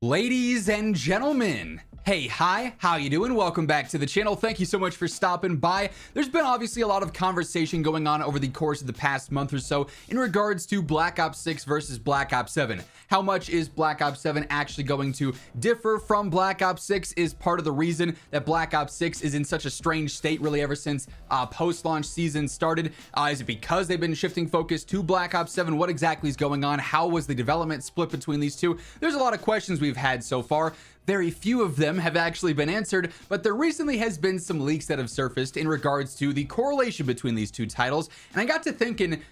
Ladies and gentlemen, hey, hi, how you doing? Welcome back to the channel. Thank you so much for stopping by. There's been obviously a lot of conversation going on over the course of the past month or so in regards to Black Ops 6 versus Black Ops 7. How much is Black Ops 7 actually going to differ from Black Ops 6 is part of the reason that Black Ops 6 is in such a strange state really ever since post-launch season started. Is it because they've been shifting focus to Black Ops 7? What exactly is going on? How was the development split between these two? There's a lot of questions we've had so far. Very few of them have actually been answered, but there recently has been some leaks that have surfaced in regards to the correlation between these two titles, and I got to thinking,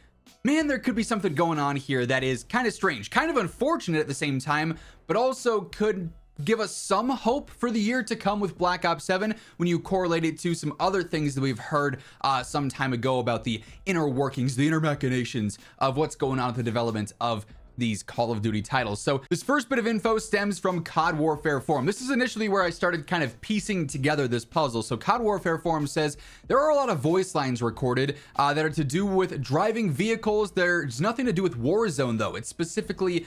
man, there could be something going on here that is kind of strange, kind of unfortunate at the same time, but also could give us some hope for the year to come with Black Ops 7 when you correlate it to some other things that we've heard some time ago about the inner workings, the inner machinations of what's going on with the development of these Call of Duty titles. So this first bit of info stems from COD Warfare Forum. This is initially where I started kind of piecing together this puzzle. So COD Warfare Forum says there are a lot of voice lines recorded that are to do with driving vehicles. There's nothing to do with Warzone though. It's specifically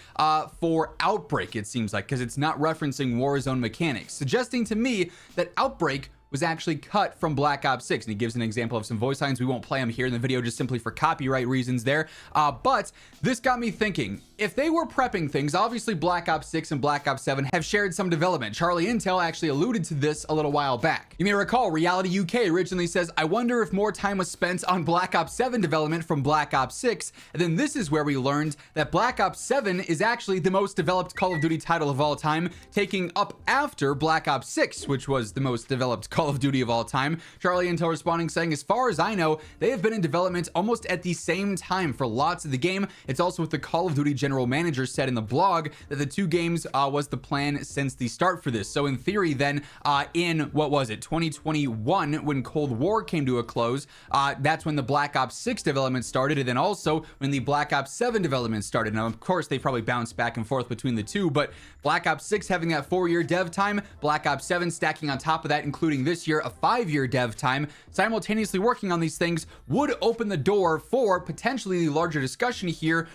for Outbreak, it seems like, because it's not referencing Warzone mechanics, suggesting to me that Outbreak was actually cut from Black Ops 6, and he gives an example of some voice lines. We won't play them here in the video just simply for copyright reasons there, but this got me thinking, if they were prepping things, obviously Black Ops 6 and Black Ops 7 have shared some development. Charlie Intel actually alluded to this a little while back. You may recall Reality UK originally says, I wonder if more time was spent on Black Ops 7 development from Black Ops 6, and then this is where we learned that Black Ops 7 is actually the most developed Call of Duty title of all time, taking up after Black Ops 6, which was the most developed Call of Duty of all time. Charlie Intel responding saying, as far as I know, they have been in development almost at the same time for lots of the game. It's also what the Call of Duty general manager said in the blog, that the two games was the plan since the start for this. So in theory then, in what was it, 2021, when Cold War came to a close, that's when the Black Ops 6 development started, and then also when the Black Ops 7 development started. Now of course they probably bounced back and forth between the two, but Black Ops 6 having that 4-year dev time, Black Ops 7 stacking on top of that, including this year a 5-year dev time, simultaneously working on these things would open the door for potentially the larger discussion here.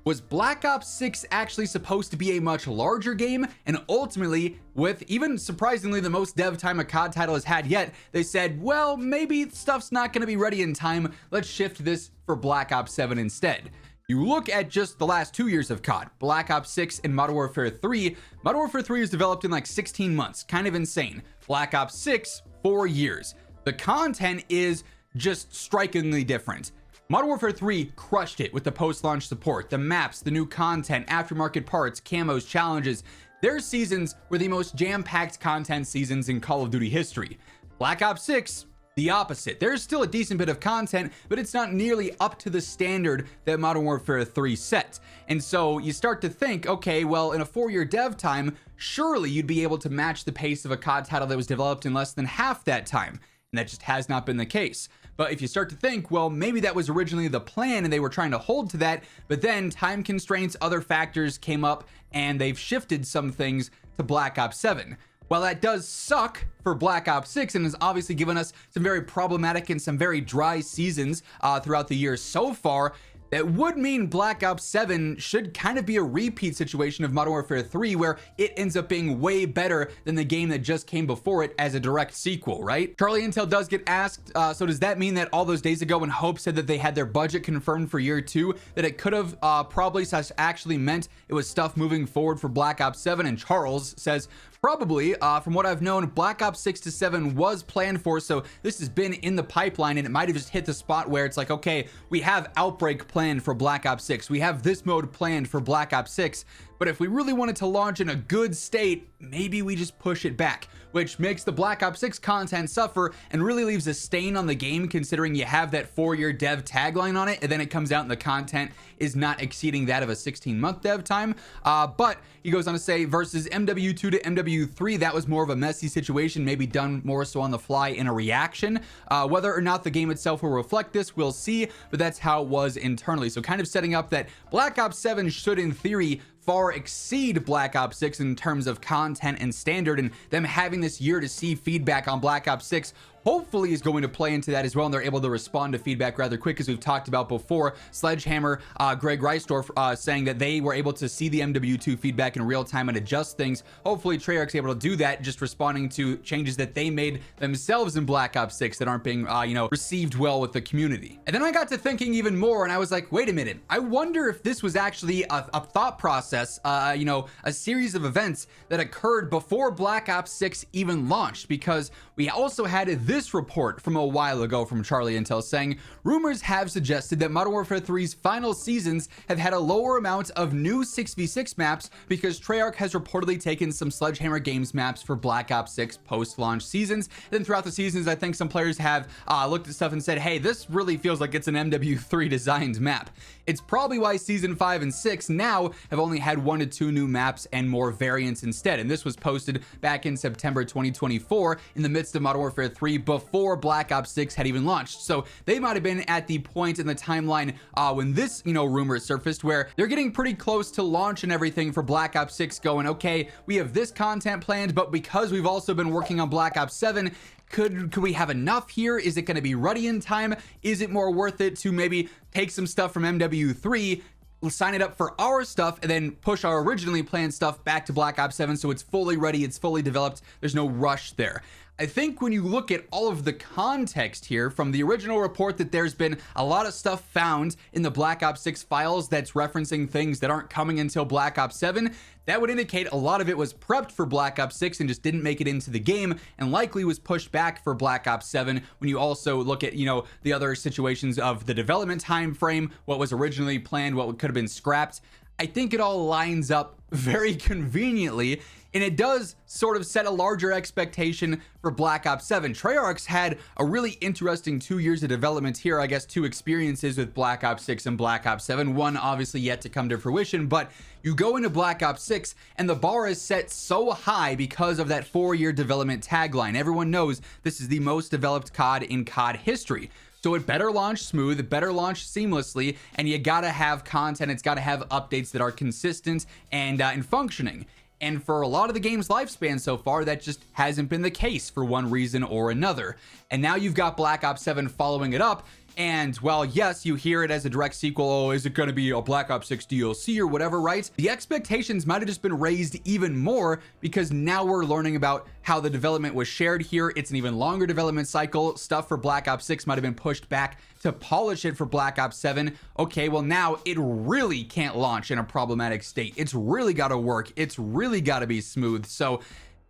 Was Black Ops 6 actually supposed to be a much larger game? And ultimately, with even surprisingly the most dev time a COD title has had yet, they said, well, maybe stuff's not going to be ready in time. Let's shift this for Black Ops 7 instead. You look at just the last 2 years of COD, Black Ops 6 and Modern Warfare 3. Modern Warfare 3 was developed in like 16 months, kind of insane. Black Ops 6, 4 years. The content is just strikingly different. Modern Warfare 3 crushed it with the post-launch support, the maps, the new content, aftermarket parts, camos, challenges. Their seasons were the most jam-packed content seasons in Call of Duty history. Black Ops 6, the opposite. There's still a decent bit of content, but it's not nearly up to the standard that Modern Warfare 3 set. And so you start to think, okay, well, in a 4-year dev time, surely you'd be able to match the pace of a COD title that was developed in less than half that time. And that just has not been the case. But if you start to think, well, maybe that was originally the plan and they were trying to hold to that, but then time constraints, other factors came up and they've shifted some things to Black Ops 7. While that does suck for Black Ops 6 and has obviously given us some very problematic and some very dry seasons throughout the year so far, that would mean Black Ops 7 should kind of be a repeat situation of Modern Warfare 3, where it ends up being way better than the game that just came before it as a direct sequel, right? Charlie Intel does get asked, so does that mean that all those days ago when Hope said that they had their budget confirmed for year 2, that it could have probably actually meant it was stuff moving forward for Black Ops 7? And Charles says, probably, from what I've known, Black Ops 6 to 7 was planned for, so this has been in the pipeline, and it might have just hit the spot where it's like, okay, we have Outbreak planned for Black Ops 6, we have this mode planned for Black Ops 6, but if we really wanted to launch in a good state, maybe we just push it back, which makes the Black Ops 6 content suffer and really leaves a stain on the game, considering you have that 4-year dev tagline on it, and then it comes out and the content is not exceeding that of a 16-month dev time. But he goes on to say, versus MW2 to MW3, that was more of a messy situation, maybe done more so on the fly in a reaction. Whether or not the game itself will reflect this, we'll see, but that's how it was internally. So kind of setting up that Black Ops 7 should, in theory, far exceed Black Ops 6 in terms of content and standard, and them having this year to see feedback on Black Ops 6 hopefully is going to play into that as well, and they're able to respond to feedback rather quick, as we've talked about before. Sledgehammer, Greg Reisdorf saying that they were able to see the MW2 feedback in real time and adjust things. Hopefully Treyarch's able to do that, just responding to changes that they made themselves in Black Ops 6 that aren't being received well with the community. And then I got to thinking even more, and I was like, wait a minute, I wonder if this was actually a thought process, a series of events that occurred before Black Ops 6 even launched, because we also had this report from a while ago from Charlie Intel saying rumors have suggested that Modern Warfare 3's final seasons have had a lower amount of new 6v6 maps because Treyarch has reportedly taken some Sledgehammer Games maps for Black Ops 6 post-launch seasons. And then throughout the seasons, I think some players have looked at stuff and said, hey, this really feels like it's an MW3 designed map. It's probably why season 5 and 6 now have only had 1 to 2 new maps and more variants instead. And this was posted back in September 2024 in the midst of Modern Warfare 3 before Black Ops 6 had even launched. So they might have been at the point in the timeline when this, rumor surfaced, where they're getting pretty close to launch and everything for Black Ops 6, going, okay, we have this content planned, but because we've also been working on Black Ops 7, could we have enough here? Is it going to be ready in time? Is it more worth it to maybe take some stuff from MW3, sign it up for our stuff, and then push our originally planned stuff back to Black Ops 7 so it's fully ready, it's fully developed, there's no rush there? I think when you look at all of the context here from the original report, that there's been a lot of stuff found in the Black Ops 6 files that's referencing things that aren't coming until Black Ops 7, that would indicate a lot of it was prepped for Black Ops 6 and just didn't make it into the game, and likely was pushed back for Black Ops 7. When you also look at, the other situations of the development time frame, what was originally planned, what could have been scrapped, I think it all lines up very conveniently, and it does sort of set a larger expectation for Black Ops 7. Treyarch's had a really interesting 2 years of development here, I guess 2 experiences with Black Ops 6 and Black Ops 7, one obviously yet to come to fruition, but you go into Black Ops 6 and the bar is set so high because of that 4-year development tagline. Everyone knows this is the most developed COD in COD history. So it better launch smooth, it better launch seamlessly, and you gotta have content, it's gotta have updates that are consistent and functioning. And for a lot of the game's lifespan so far, that just hasn't been the case for one reason or another. And now you've got Black Ops 7 following it up, and while yes, you hear it as a direct sequel, oh, is it going to be a Black Ops 6 DLC or whatever, right? The expectations might have just been raised even more because now we're learning about how the development was shared here. It's an even longer development cycle. Stuff for Black Ops 6 might have been pushed back to polish it for Black Ops 7. Okay, well now it really can't launch in a problematic state. It's really got to work. It's really got to be smooth. So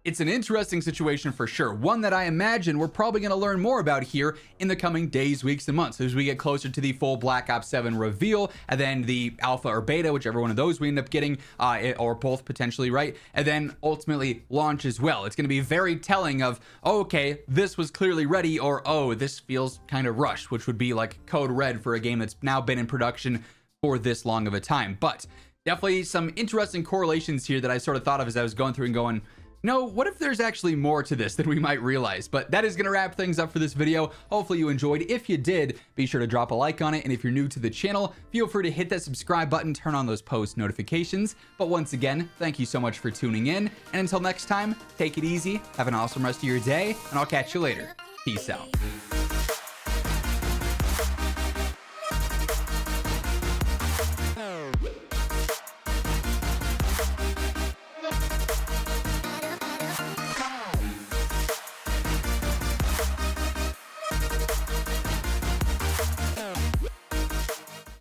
it's an interesting situation for sure. One that I imagine we're probably going to learn more about here in the coming days, weeks, and months as we get closer to the full Black Ops 7 reveal, and then the alpha or beta, whichever one of those we end up getting, or both potentially, right? And then ultimately launch as well. It's going to be very telling of, oh, okay, this was clearly ready, or oh, this feels kind of rushed, which would be like code red for a game that's now been in production for this long of a time. But definitely some interesting correlations here that I sort of thought of as I was going through and going, no, what if there's actually more to this than we might realize? But that is going to wrap things up for this video. Hopefully you enjoyed. If you did, be sure to drop a like on it. And if you're new to the channel, feel free to hit that subscribe button, turn on those post notifications. But once again, thank you so much for tuning in. And until next time, take it easy, have an awesome rest of your day, and I'll catch you later. Peace out.